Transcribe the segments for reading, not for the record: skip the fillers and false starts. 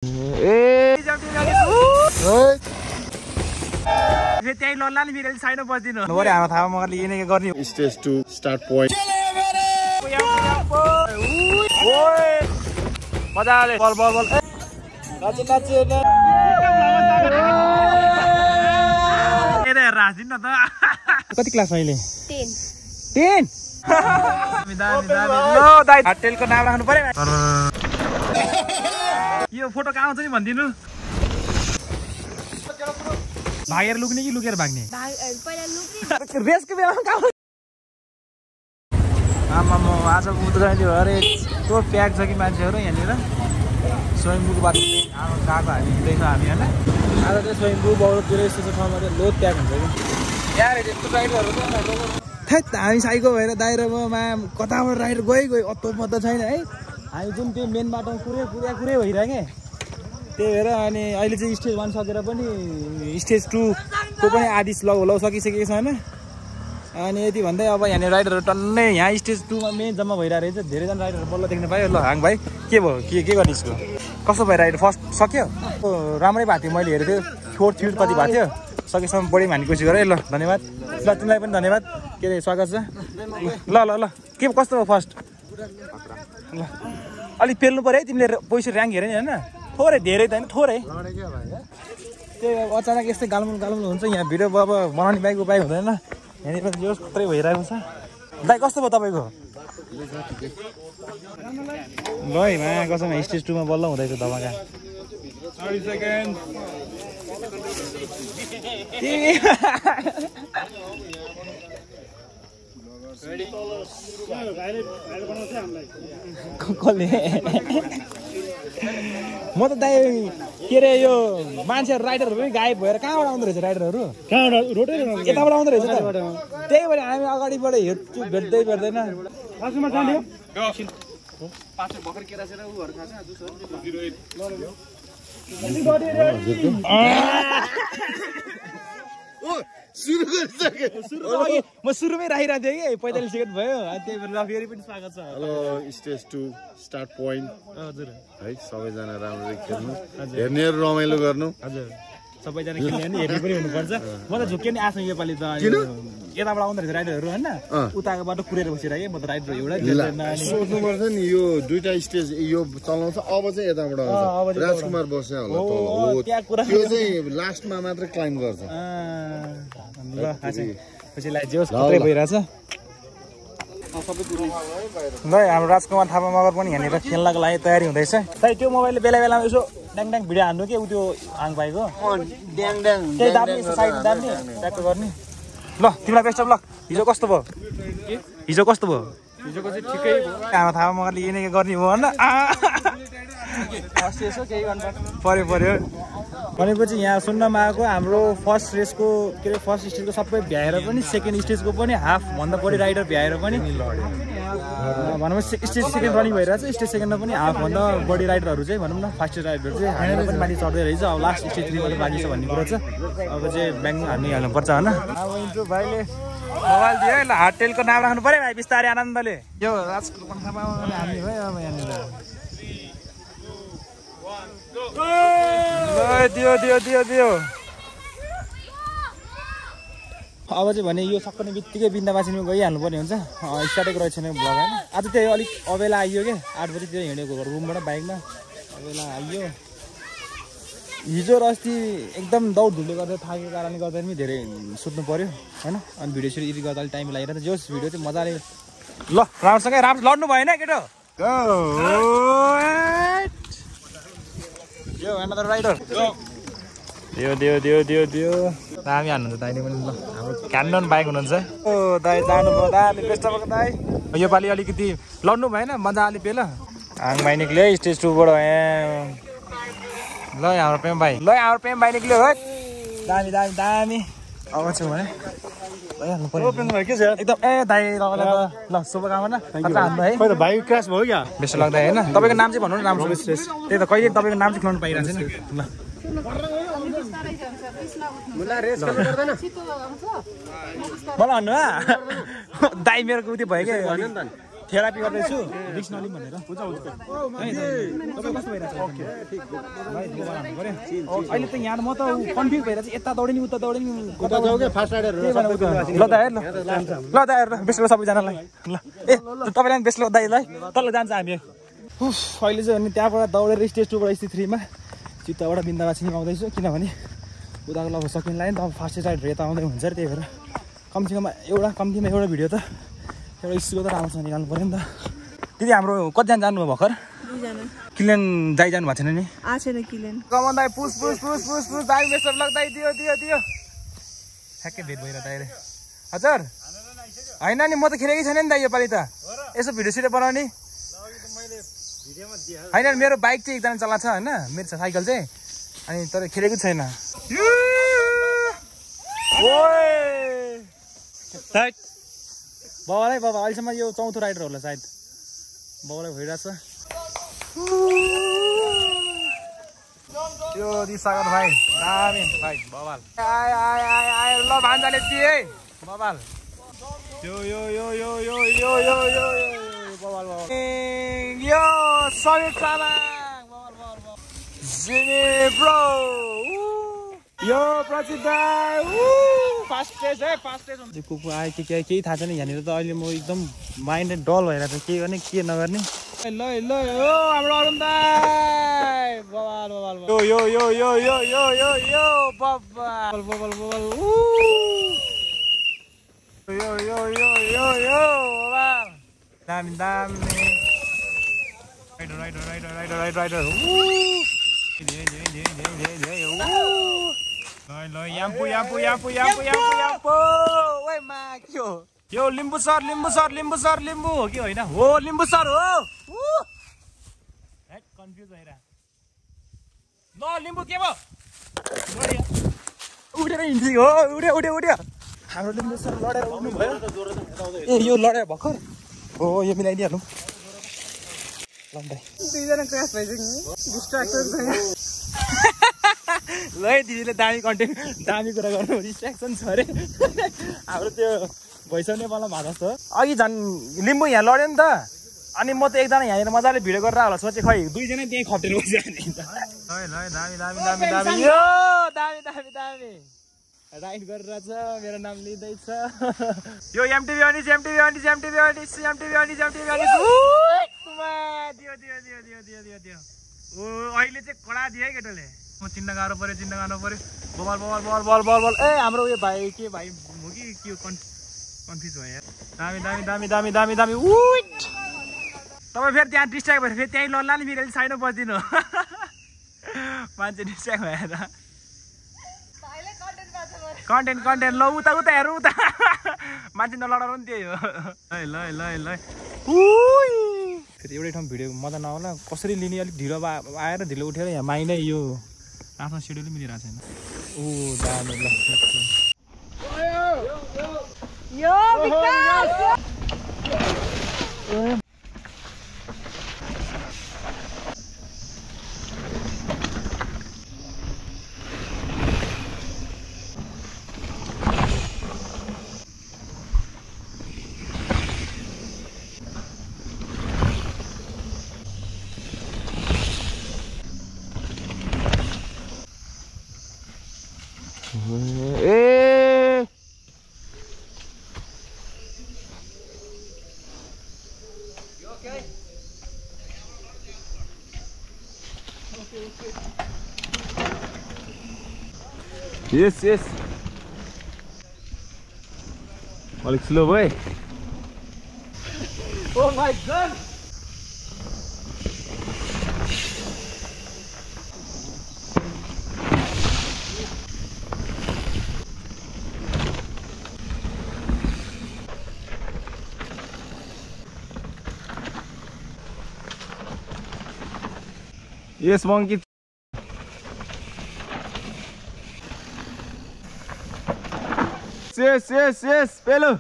त्यही लल्ला नि मेरो साइडमा बस्दिनु नभए हाम्रो थाहा मगरले यही नै गर्ने स्टेज 2 स्टार्ट पोइन्ट मजाले बल बल बल नाचे नाचे एरे राजिन न त कति क्लास अहिले 10 लो दाइ होटलको नाम राख्नु पर्यो यो फोटो कहाँ आउँछ नि भन्दिनु भागेर लुक्ने कि लुकेर भाग्ने पहिला लुक्ने रेसको बेलामा कहाँ आमा म आज उद्घाटन अरे त्यो प्याक छ कि मान्छेहरू यहाँनिर स्वयम्भूको बाटो गएको हामी हिँड्दैछौँ हामी होइन आज चाहिँ स्वयम्भू बौद्धतिर यस्तो ठाउँमा चाहिँ लोड प्याक हुन्छ कि यार यस्तो राइडरहरू थैत हामी साइको भएर दाइरोमा कताबाट राइडर गयो अत्तो पत्तो छैन है हामी जुन त्यो मेन बाटोमा कुरै भइरहेको त्यही भएर अनि अहिले चाहिँ स्टेज 1 सकेर पनि स्टेज 2 को पनि आधी लौ सकिसकेको छ होइन अनि यति भन्दै अब यहाँनिर राइडरहरू टन्नै यहाँ स्टेज 2 मा मेन जम्मा भइरहेको रहेछ धेरैजना राइडरहरू बल्ल देख्न पायो ल हाङ भाइ के भयो के गर्ने यसको कस्तो भयो राइडर फर्स्ट सक्यो राम्रै भएको थियो मैले हेरेको थिएँ छोड कति भएको थियो सकेसम्म बढी हान्ने कोसिस गरेँ ल धन्यवाद ल तिमीलाई पनि धन्यवाद के अरे स्वागत छ ल ल ल के कस्तो भयो फर्स्ट ल अलिक पेल्नु पऱ्यो है तिमीले पैसा ऱ्याङ्क हेऱ्यो नि होइन थोरै धेरै त होइन थोरै त्यही अचानक यस्तै गालमुल हुन्छ यहाँ भिडियो अब बनाउने बाइक उपाय हुँदैन यहाँनिर जो खत्रै भइरहेको छ दाइ कस्तो भयो तपाईँको ल है मा कसम स्टेज 2 मा बल्ल हुँदैछ धमाका 30 सेकेन्ड म त दाइ के अरे यो मान्छेहरू राइडरहरू पनि गायब भएर कहाँबाट आउँदो रहेछ राइडरहरू यताबाट आउँदो रहेछ त्यही भएर हामी अगाडिबाट हेर्छु भेट्दैन म सुरुमै राखिरहेको थिएँ कि 45 सेकेन्ड भयो त्यही भएर फेरि पनि स्वागत छ हेलो स्टेज 2 स्टार्ट पोइन्ट हजुर है सबैजना राम्ररी खेल्नु हेर्नेहरू रमाइलो गर्नु हजुर सबैजना खेल्ने नि हेर्ने पनि हुनुपर्छ म त झुक्के नि आएको योपालि त यताबाट आउँदो रहेछ राइडरहरू होइन उताको बाटो कुरेर बसिरहेको म त राइडर एउटा सोच्नुपर्छ नि यो दुईटा स्टेज यो चलाउँछ अब चाहिँ यताबाट आउँछ राजकुमार बस्ने होला त्यो चाहिँ लास्टमा मात्र क्लाइम गर्छ ल खुसीलाई जोस खत्रै भइरहेछ ल हाम्रो राजकुमार थापा मगर पनि यहाँनिर खेल्नको लागि तयारी हुँदैछ खै त्यो मोबाइलले बेला बेलामा यसो ड्याङ भिडियो हान्नु के उ त्यो आङ भाइको त्यही दाम्ने साइड दाम्ने ट्र्याक्टर गर्ने ल तिमीलाई बेस्ट अफ लक हिजो कस्तो भयो हिजोको चाहिँ ठिकै भयो हाम्रो थापा मगरले यही नै गर्ने हो होइन पर्यो भनेपछि यहाँ सुन्नमा आएको हाम्रो फर्स्ट रेसको के अरे फर्स्ट स्टेजको सबै भ्याएर पनि सेकेन्ड स्टेजको पनि हाफभन्दा बढी राइडर भ्याएर पनि भनौँ स्टेज सेकेन्ड रनिङ भइरहेछ स्टेज सेकेन्डमा पनि हाफभन्दा बढी राइडरहरू चाहिँ भनौँ न फास्ट राइडर चाहिँ हानेर पनि माथि चढ्दै रहेछ अब लास्ट स्टेज 3 मात्रै बाँकी छ भन्ने कुरो छ अब चाहिँ ब्याङ्क हाल्नुपर्छ होइन अब इन्टु भाइले मोबाइल दियो ल होटलको नाम राख्नु पऱ्यो भाइ बिस्तारै आनन्दले यो राजकुमार थापा हाल्ने भयो अब यहाँनिर दियो अब चाहिँ भने यो सक्ने बित्तिकै बिन्दाबासीमा गइहाल्नु पर्ने हुन्छ स्टार्टेको रहेछ नि भ्लग होइन आज त्यही अलिक अबेला आइयो क्या 8 बजीतिर हिँडेको रुमबाट बाइकमा अबेला आइयो हिजो र अस्ति एकदम दौडधुपले गर्दा थाकेको कारणले गर्दा पनि धेरै सुत्नु पर्यो होइन अनि भिडियो सुरु एडिट गर्दा अलिक टाइम लागिरहेको छ जोस भिडियो चाहिँ मजाले ल राम्रोसँगै लड्नु भएन केटो यो अनदर राइडर दियो दामी हान्नुहुन्छ दाइले पनि ल हाम्रो क्यान्डन बाइक हुनुहुन्छ ओ दाइ जानुभयो दाइले बेस्ट अफ दाइ योपालि अलिकति लड्नु भएन मजाले पेल हाङ भाइ निक्ल्यो स्टेज 2 बाट ल हाम्रो प्रेम भाइ निक्ल्यो है दामी अब चाहिँ भने भइहाल्नु पर्यो के छ एकदम दाइ ल शुभकामना खतरा हान्नु है खै त बाइक क्रास भयो क्या बेस्ट लाग्दा हैन तपाईको नाम चाहिँ भन्नु न राम्रो त्यही त कहिले तपाईको नाम चाहिँ खुलाउनु पाइराछ नि ल मलाई रेस गर्नु गर्दैन मलाई भन्नु दाइ मेरो उति भयो के थेरापी गर्दैछु रिक्स नलिम भनेर है तपाईँ कस्तो भइरहेछ अहिले त यहाँ म त कन्फ्युज भइरहेछ यता दौडे नि उता दौडे नि ल दाइ बेस्लो सबैजनालाई ल ए तपाईँलाई बेस्लो दाइलाई तल जान्छ हामी अहिले चाहिँ अनि त्यहाँबाट दौडेर स्टेज 2 बाट स्टेज 3 मा चित्तबाट बिन्दाबासिनी आउँदैछु किनभने उताको लगभग सकिन लाग्यो नि त अब फास्ट राइडहरू यता आउँदै हुन्छ त्यही भएर कम्तीमा एउटा भिडियो त एउटा स्कुलको त राम्रोसँग निकाल्नु पऱ्यो नि त दिदी हाम्रो कतिजना जानुभयो भर्खर किलेन दाइ जानु भएको छैन नि कमन दाइ पुस दाइ बेसर लाग्दै दियो ठ्याक्कै भेट भइरहेको दाइ हजुर होइन नि म त खेलेकै छैन नि दाइ योपालि त यसो भिडियो सिडियो बनाउने होइन मेरो बाइक चाहिँ एकजना चलाएको छ होइन मेरो छ साइकल चाहिँ अनि तर खेलेको छैन बाबालाई अहिलेसम्म यो 4थो राइडर होला सायद बाबालाई भइरहेछ यो दिसागर भाइ दामी भाइ बबाल आए ल भान्जाले दिए बबाल यो बबाल यो समीर तामाङ बबाल जिमी ब्रो यो प्रसिद्ध फास्टेस्ट हुन्छ कुकु आयो केही थाहा छैन यहाँनिर त अहिले म एकदम माइन्ड डल भइरहेको छ के गर्ने के नगर्ने ल हाम्रो अरुण दाइ बबाल यो बबाल दामी राइडर ल याम्पु ओइ मा के हो यो लिम्बू सर लिम्बू हो कि होइन हो लिम्बू सर हो हैट कन्फ्युज भइरा ल लिम्बू के भयो उडेर हिँड्छ हो उड्यो हाम्रो लिम्बू सर लडेर उड्नु भयो ए यो लडेर भर्खर हो यो मिलाइदिहालौँ ल भाइ दुईजना क्र्यास भइसक्यो डिस्ट्र्याक्सन छ ल दिदीले दामी कन्टेन्ट दामी कुरा गर्नु डिस्ट्र्याक्सन छ अरे हाम्रो त्यो भैसा नेपालमा भएको जस्तो अघि झन् लिम्बू यहाँ लड्यो नि त अनि म त एकजना यहाँनिर मजाले भिडियो गरेर होला सोचेँ खै दुईजना त्यहीँ खप्टेर बसिहाल्ने दामी राइड गरिरहेछ मेरो नाम लिँदैछ यो एमटिभी अनिस दियो ओ अहिले चाहिँ कडा दियो है केटाले म चिन्न गाह्रो पर्यो बल ए हाम्रो उयो भाइ के भाइ हो कि के कन्फ्युज भयो यार दामी उट तपाईँ फेरि त्यहाँ डिस्ट्र्याक्ट भएर फेरि त्यहीँ लल्ला नि फेरि साइडमा बस्दिनु मान्छे डिस्ट्र्याक्ट भएर कन्टेन्ट ल उता हेरौँ उता मान्छे नलडाउनु नि त्यही हो ल फेरि एउटै ठाउँ भिडियो मजा नहोला कसरी लिने अलिक ढिलो आएर ढिलो उठेर यहाँ माइनै यो आफ्नो सेड्युल मिलिरहेको छैन ओ दामी Yes. Balik slow boy. Oh my god. Yes, monkey. Yes, pelo.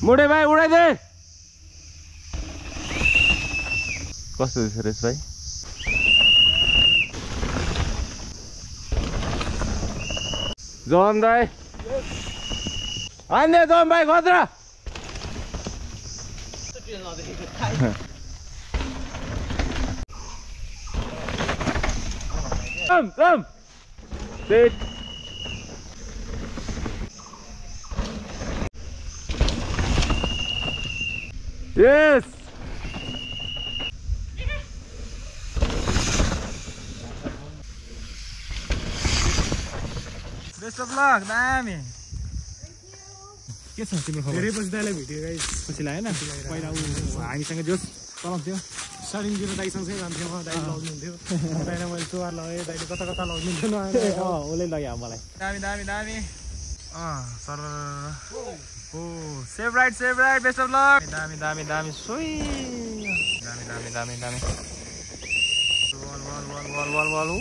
मुड़े भाई उड़ा दे कस्तो छ रेस भाइ जोम दाइ आन्ने जोम भाइ खतरा Come. Sit. Yes. Best of luck, दामी के छ तिम्रो खबर धेरै पछि दाइलाई भेट्यो गाइस खुसी लाग्यो हैन पहिला हामीसँग जोस चलाउँथ्यो स्टार्टिङतिर दाइसँगै जान्थ्यो दाइले लगाउनुहुन्थ्यो दाइलाई मैले चुहार लगाएँ दाइले कता कता लगाउनुहुन्थ्यो उसले लग्यो मलाई दामी सर ओ save right best of luck दामी सोई दामी वल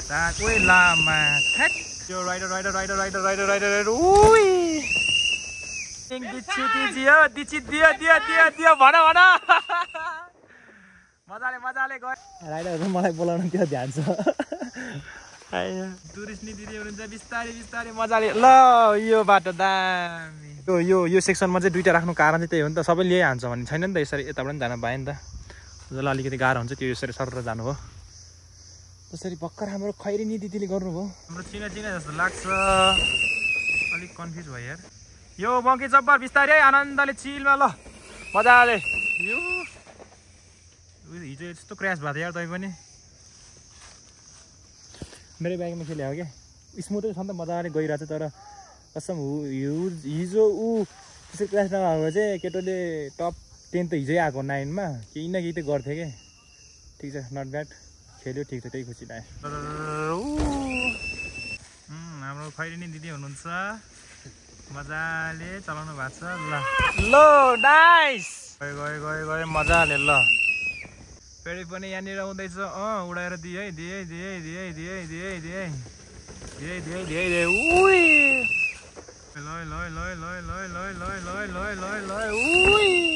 हाय कोही लामा ठ्याक त्यो राइडर उई दियो भन मजाले गयो राइडरहरु मलाई बोलाउन त्यो ध्यान छ टुरिस्ट नि दिदी हुनुहुन्छ बिस्तारै मजाले ल यो बाटो दामी यो सेक्सनमा चाहिँ दुईटा राख्नु कारण चाहिँ त्यही हो नि त सबै लिइ हान्छ भन्ने छैन नि त यसरी यताबाट पनि जान पाए नि त जसलाई अलिकति गाह्रो हुन्छ त्यो यसरी सर जानु हो त्यसरी भर्खर हाम्रो खैरिनी दिदीले गर्नुभयो हाम्रो चिना जस्तो लाग्छ अलिक कन्फ्युज भयो यार यो बङ्की चब्बर बिस्तारै आनन्दले चिलमा ल मजाले यो हिजो यस्तो क्र्यास भएको थियो यार तपाईँ पनि मेरो बाइकमा के ल्यायो क्या स्मुथै छ नि त मजाले गइरहेको छ तर कसम हिजो त्यसरी क्र्यास नभएको चाहिँ केटोले टप 10 त हिजै आएको 9 मा केही न केही त गर्थ्यो क्या ठिक छ नट ब्याड खेल्यो ठिक छ त्यही खुसी लाग्यो हाम्रो खैरिनी दिदी हुनुहुन्छ मजाले चलाउनु भएको छ ल नाइस गयो मजाले ल फेरि पनि यहाँनिर आउँदैछ उडाएर दिए उई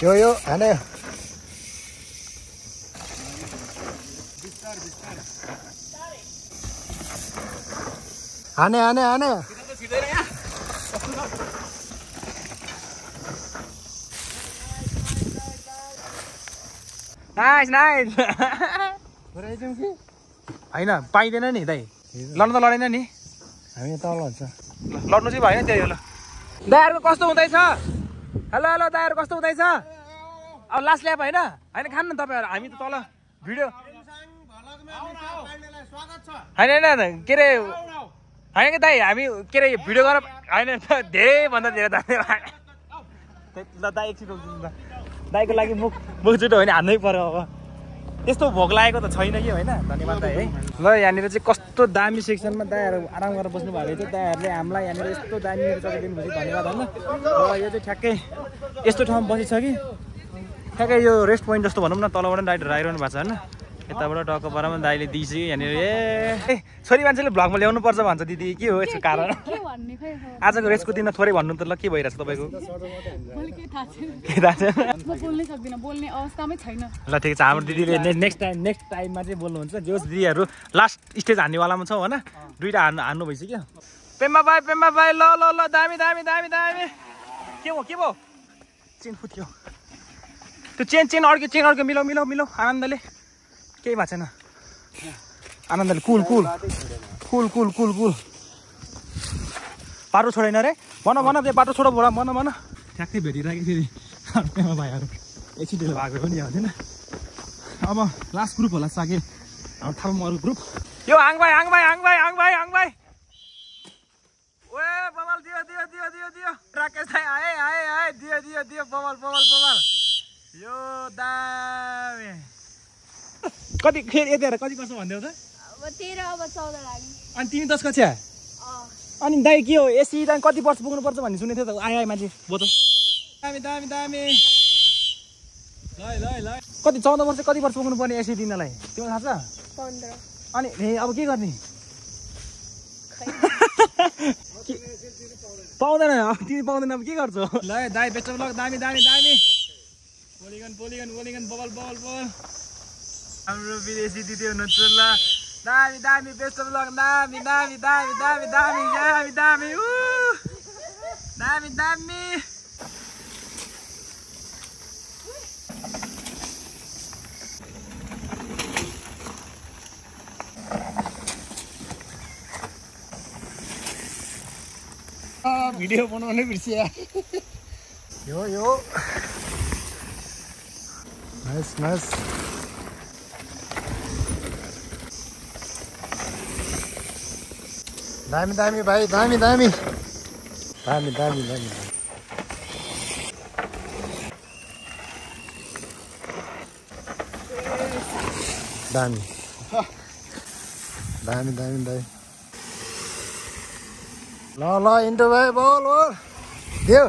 यो हाने नाइस होइन पाइँदैन नि दाइ लड्नु त लडेन नि हामी तल हुन्छ लड्नु चाहिँ भएन त्यही हो ल दाइहरूको कस्तो हुँदैछ हेलो दाइहरू कस्तो हुँदैछ अब लास्ट ल्याप होइन खानु न तपाईँहरू हामी त तल भिडियो होइन के अरे होइन कि दाइ हामी के अरे भिडियो गरेर होइन धेरैभन्दा धेरै ल दाइ एकछिन दाइको लागि मुख जुटो होइन हान्नै पर्यो अब त्यस्तो भोक लागेको त छैन कि होइन धन्यवाद दाइ है ल यहाँनिर चाहिँ कस्तो दामी सेक्सनमा दाइहरू आराम गरेर बस्नु भएको थियो दाइहरूले हामीलाई यहाँनिर यस्तो दामी दिनुभयो धन्यवाद होइन र यो चाहिँ ठ्याक्कै यस्तो ठाउँमा बसेछ कि ठ्याक्कै यो रेस्ट पोइन्ट जस्तो भनौँ न तलबाट डाइरेक्ट आइरहनु भएको छ होइन यताबाट टक्क परमा दाइले दिइसक्यो यहाँनिर ए छोरी मान्छेले भ्लगमा ल्याउनु पर्छ भन्छ दिदी के हो यसको कारण आजको रेसको दिन थोरै भन्नु त ल के भइरहेछ तपाईँको ल ठिक छ हाम्रो दिदीले नेक्स्ट टाइममा चाहिँ बोल्नुहुन्छ जो दिदीहरू लास्ट स्टेज हान्नेवालामा छौँ होइन दुईवटा हान्नु भइसक्यो पेम्बा भाइ ल दामी के भयो चेन फुट्यो त्यो चेन अड्क्यो मिलाउ आनन्दले केही भएको छैन आनन्दले कुल बाटो छोडेन रे भन त्यो बाटो छोडो भन ठ्याक्कै भेटिरहेको फेरि पेमा भाइहरू एकछिन ढिलो भएको पनि हुँदैन अब लास्ट ग्रुप होला साके हाम्रो थाहा अरू ग्रुप यो आङ भाइ ओए बबल दियो राकेश भाइ आए दियो बबल यो दामी कति फेरि यति हेर कति वर्ष भन्दैौ त अब 13 अब 14 लाग्यो अनि तिमी 10 कक्षा अनि दाइ के हो एसी त कति वर्ष पुग्नुपर्छ भन्ने सुनेको थियो त आयो मान्छे बोतल दामी दामी दामी ल कति 14 वर्ष कति वर्ष पुग्नु पर्ने एसी दिनलाई तिमीलाई थाहा छ 15 अनि अब के गर्ने पाउँदैन तिमी पाउँदैन अब के गर्छौ ल दाइ बेस्ट अफ लक दामी दामी दामी पोलिगन बबल हाम्रो विदेशी दिदी हुनुहुन्छ ल दामी दामी बेस्ट अफ लक दामी दामी दामी दामी दामी दामी दामी दामी दामी भिडियो बनाउने बिर्सिया यो नाइस दामी भाइ दामी दामी ल इन्टो भाइ बोल देऊ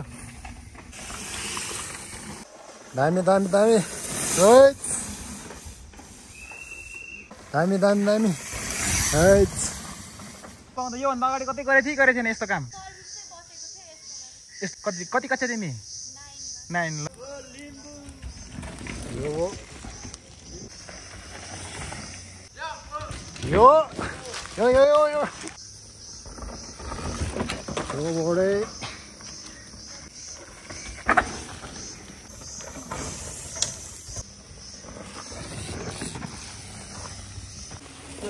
दामी पाउँदा योभन्दा अगाडि कतै गरेको थिएन यस्तो काम कति कक्षा तिमी 9 ल यो बोडे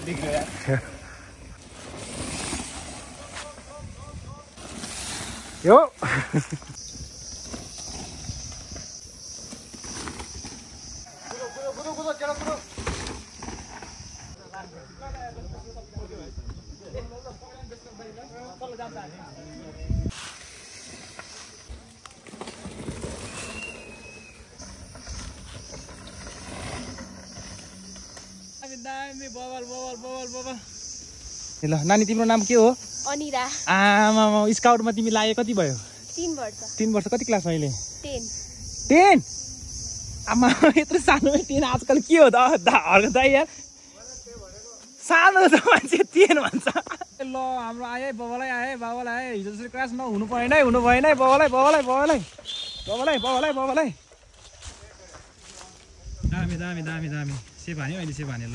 दिख रहा है यो ल नानी तिम्रो नाम के हो अनिरा आमा स्काउटमा तिमी लाग्यो कति भयो 3 वर्ष कति क्लास अहिले 10 आमा यत्रो सानो 10 आजकल के हो त हर्क दाइ यार सानो छ मान्छे 10 भन्छ ल हाम्रो आए बाबालाई हिजो जसरी क्लास नहुनु भएन है बाबालाई दामी से भन्यो अहिले से भन्यो ल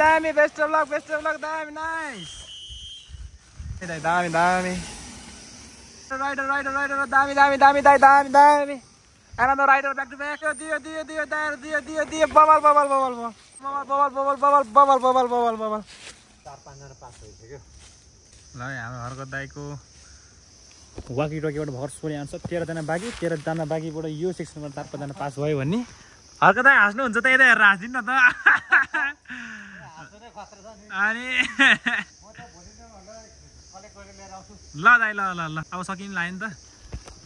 दामी बेस्ट अफ लक दामी नाइस दामी राइडर दामी another rider back to back दियो बबल 4-5 जना पास भइसक्यो ल हाम्रो हरको दाइको वाकी टकीबाट भर सोनी आउँछ 13 जना बाँकीबाट यो सेक्सनबाट 4-5 जना पास भयो भन्ने हरको दाइ हाँस्नु हुन्छ त यता हेरेर हाँस्दिनु न त अनि ल दाइ ल अब सकिन लाग्यो नि त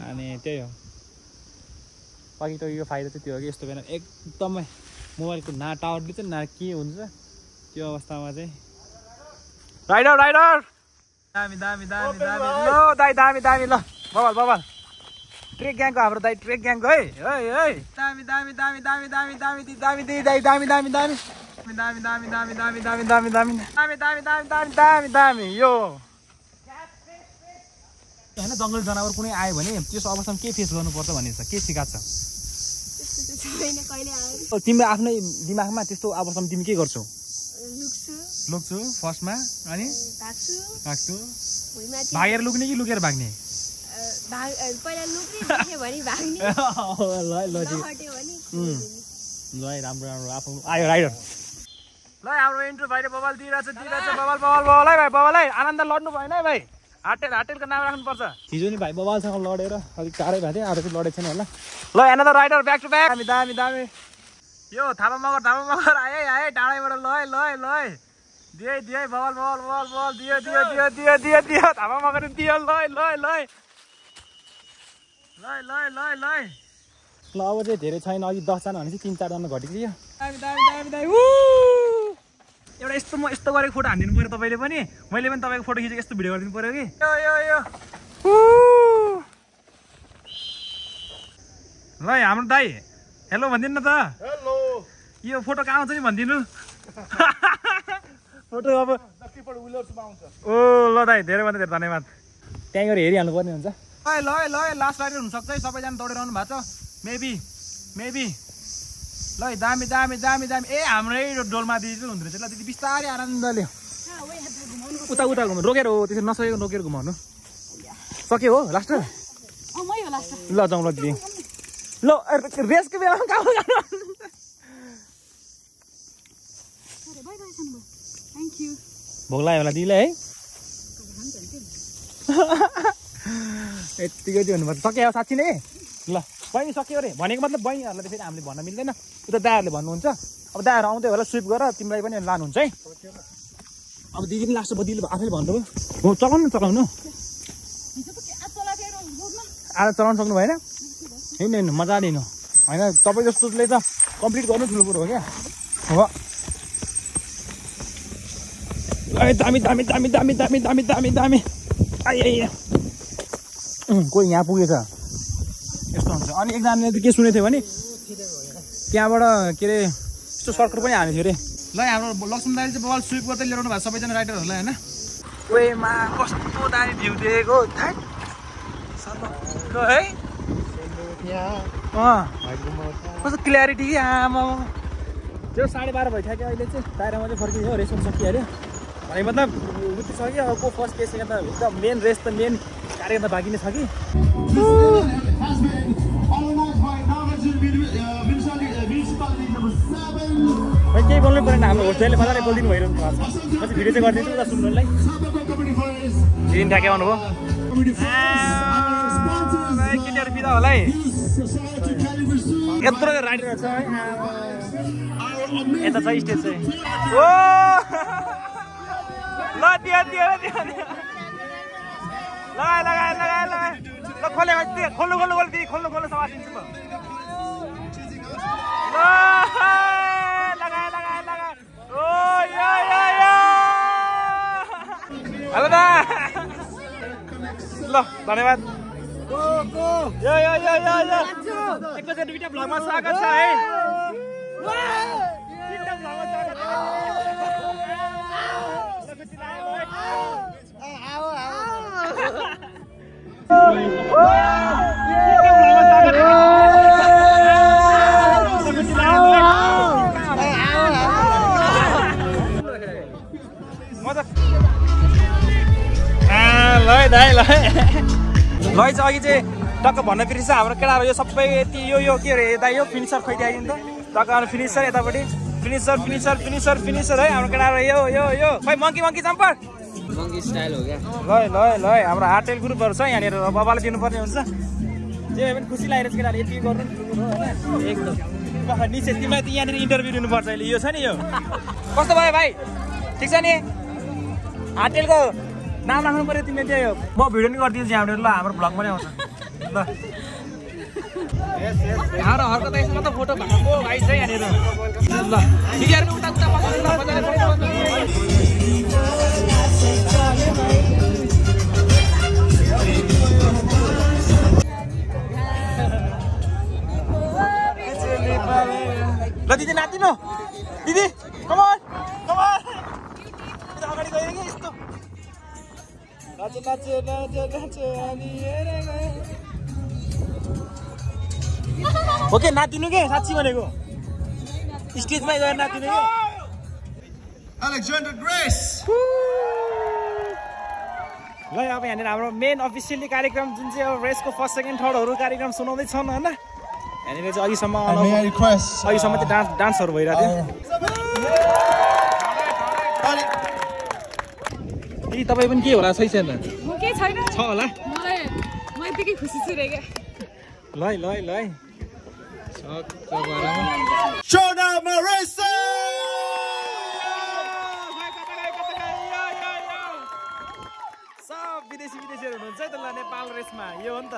अनि त्यही हो वाकी टकीको फाइदा चाहिँ त्यो हो कि यस्तो बेला एकदमै मोबाइलको ना टावरले चाहिँ ना के हुन्छ त्यो अवस्थामा चाहिँ राइडर दामी ल दाइ दामी ल बबल ट्रेक ग्याङको हाम्रो दाइ ट्रेक ग्याङको है दामी यो हैन जङ्गली जनावर कुनै आयो भने त्यस अवस्थामा के फेस गर्नुपर्छ भन्ने छ के सिकाएको छ तिम्रो आफ्नै दिमागमा त्यस्तो अवस्थामा तिमी के गर्छौ लुक्छु फर्स्टमा अनि भाग्छु भागेर लुक्ने कि लुकेर भाग्ने राम्रो आफू आयो राइडर ल हाम्रो इन्ट्रो भाइले बबल दिइरहेछ बबल है आनन्द लड्नु भएन है भाइ हाटेलको नाम राख्नुपर्छ हिजो नि भाइ बबालसँग लडेर अलिक टाढै भएको थियो आज चाहिँ लडेको छैन होला ल another rider back to back दामी यो थापा मगर आए डाँडैबाट ल दिए बल दियो थापा मगर दियो ल ल अब चाहिँ धेरै छैन अघि 10 जना भनेपछि 3-4 जना घटिदियो एउटा यस्तो म यस्तो गरेको फोटो हानिदिनु पर्यो तपाईँले पनि मैले पनि तपाईँको फोटो खिचेको यस्तो भिडियो गरिदिनु पर्यो कि यो ल हाम्रो दाइ हेलो भनिदिनु न त हेलो यो फोटो कहाँ आउँछ नि भनिदिनु फोटो अब ओ ल दाइ धेरैभन्दा धेरै धन्यवाद त्यहीँ गएर हेरिहाल्नु पर्ने हुन्छ ल लास्ट राइडर हुनसक्छ है सबैजना दौडेर आउनु भएको छ मेबी ल दामी ए हाम्रै डोलमा दिदी चाहिँ हुँदो रहेछ ल दिदी बिस्तारै आनन्दले उता घुमाउनु रोकेर हो त्यसरी नसकेको रोकेर घुमाउनु सक्यो हो लास्ट ल जाउँ ल दिदी ल रेसको बेलामा काम गर्नु भोक लाग्यो होला दिदीलाई है यत्तिकै त्यो भन्नुपर्छ सक्यो साँच्ची नै ल बहिनी सक्यो अरे भनेको मतलब बहिनीहरूलाई त फेरि हामीले भन्न मिल्दैन उता दायाहरूले भन्नुहुन्छ अब दायाहरू आउँदै होला स्विप गर तिमीलाई पनि लानुहुन्छ है अब दिदी पनि लाग्छ दिदीले आफैले भन्नुभयो हो चलाउनु आज चलाउनु सक्नु भएन होइन मजाले हिँड्नु होइन तपाईँ जस्तोले त कम्प्लिट गर्नु ठुलो कुरो हो क्या हो दामी आइ कोही यहाँ पुगेछ यस्तो हुन्छ अनि एकजनाले त के सुनेको थियो भने त्यहाँबाट के अरे यस्तो सर्कल पनि हानेको थियो अरे ल हाम्रो लक्ष्मण दाइले चाहिँ बल स्विप गर्दै ल्याउनु भएको सबैजना राइडरहरूलाई होइन ओएमा कस्तो दामी भ्यू दिएको है कस्तो क्ल्यारिटी कि आमा त्यो 12:30 भइसक्यो अहिले चाहिँ दायरामा चाहिँ फर्कियो रेस पनि सकिहाल्यो भने मतलब उतिसक्यो अब को फर्स्ट के सेकेन्ड त एकदम मेन रेस त मेन कार्यक्रम त बाँकी नै छ कि केही बोल्नु परेन हाम्रो होस्टेलले मजाले बोलिदिनु भइरहनु भएको छ म चाहिँ भिडियो चाहिँ गरिदिन्छु उता सुन्नुलाई दिन ठ्याक्कै आउनुभयो केटीहरू बिदा होला है यत्रो राइडर छ है यता छ स्टेज चाहिँ ओ ल दियो लगाए ल खोल्नु दिदी खोल्नु समाज दिन्छु म ल लगाए ओ या हेलो दा ल धन्यवाद यो एकैचोटि भिडियो भ्लगमा स्वागत छ है लै चाहिँ अघि चाहिँ टक्क भन्न बिर्सिन्छ हाम्रो केटाहरू यो सबै यति यो के अरे यता यो फिनिसर खोइदियो नि त टक्क फिनिसर यतापट्टि फिनिसर है हाम्रो केटाहरू यो खै मङ्की जम्पर मङ्की स्टाइल हो क्या ल हाम्रो हार्टेल ग्रुपहरू छ यहाँनिर बाबाले दिनुपर्ने हुन्छ जे पनि खुसी लागेको केटाहरू यति गर्नु एकदम निचे तिमीलाई त यहाँनिर इन्टरभ्यू दिनुपर्छ अहिले यो छ नि यो कस्तो भयो भाइ ठिक छ नि हार्टेलको नाम राख्नु पर्यो तिमीले त्यो म भिडियो नि गरिदिन्छु यहाँनिर ल हाम्रो भ्लग पनि आउँछ ल हाम्रो हर्कत यसमा त फोटो भएको भाइ छ यहाँनिर ल ठिकहरू उता ल दिदी नातिनु दिदी कम अन अगाडि गयो कि यस्तो ओके नातिनु के साँच्ची भनेको स्टेजमै गएर नातिनु के Alexander Grace ल अब यहाँनिर हाम्रो मेन अफिसियली कार्यक्रम जुन चाहिँ अब रेसको फर्स्ट सेकेन्ड थर्डहरू कार्यक्रम सुनाउँदैछन् होइन यहाँनिर चाहिँ अघिसम्म त्यो डान्सहरू भइरहेको थियो तपाईँ पनि के होला सही छैन छ होला ल Shona Marisa सब विदेशीहरू हुनुहुन्छ है त ल नेपाल रेसमा यो हो नि त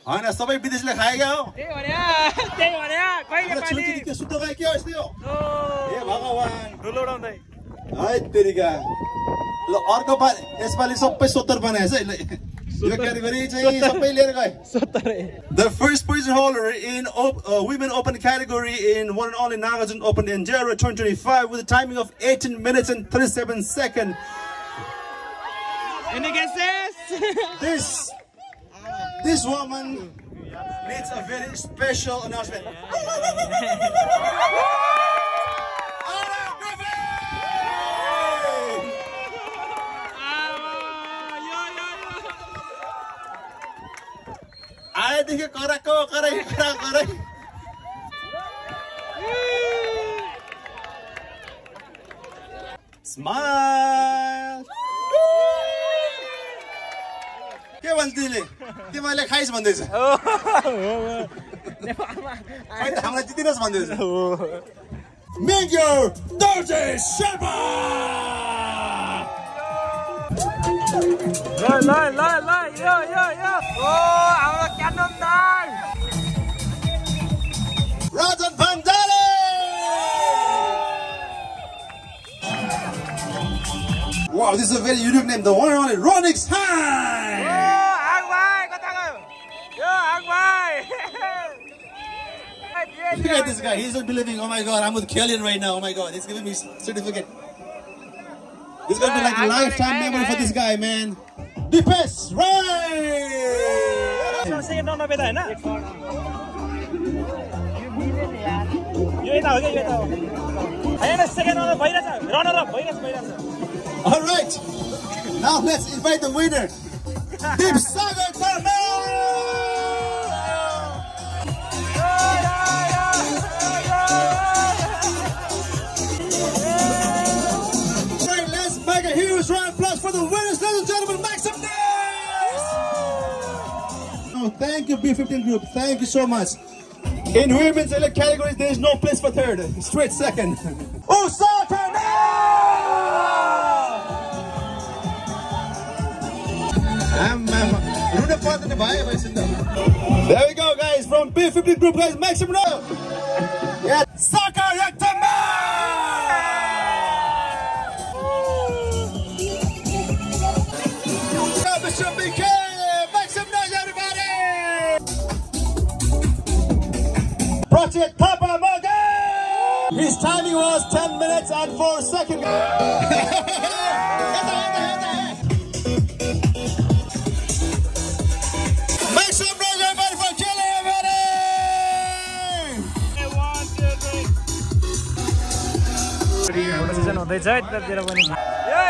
होइन सबै विदेशीले खाएका हो त्यही भने कहिले पानी त्यो शुद्ध गाई के हो यस्तै हो ए भगवान धुलो उडाउँदै है तेरिका ल अर्को पालि यसपालि सबै 70 बनाएछ है ल यो क्याटेगोरी चाहिँ सबै लिएर गए 70 The first position holder in women open category in one and only Nagarjuna Open in January 2025 with a timing of 18 minutes and 37 seconds. Any guesses? This woman needs a very special announcement. आएदेखि कराको करै smile के भन्छ तिमीले तिमीले खाइस भन्दैछ हामीलाई जितिनुहोस् भन्दैछ major दर्जे शेर्पा ल यो ओ हाम्रो क्यानन दाइ Rajan Vandale! Wow, this is a very unique name. The one and only Ronix High! Look at this guy. He's not believing. Oh my God, I'm with Kellyan right now. Oh my God, he's giving me certificate. This is going to be like a lifetime memory for this guy, man. Deepest, right! All right, now let's invite the winner, Deep Sagar Dharma. Right, let's make a huge round of applause for the winners, ladies and gentlemen. Make some noise! Oh, thank you, B15 group. Thank you so much. In women's elite categories, there is no place for third. Straight second. Osaka! There we go, guys. From B15 group, guys, make some noise. Yeah, Saka Yaktama! Mr. BK, make some noise, everybody! Project Papa Morgan! His timing was 10 minutes and 4 seconds. Make some noise, everybody, for Kelly, everybody! 1, 2, 3 हाम्रो season हुँदैछ है त्यतातिर पनि यो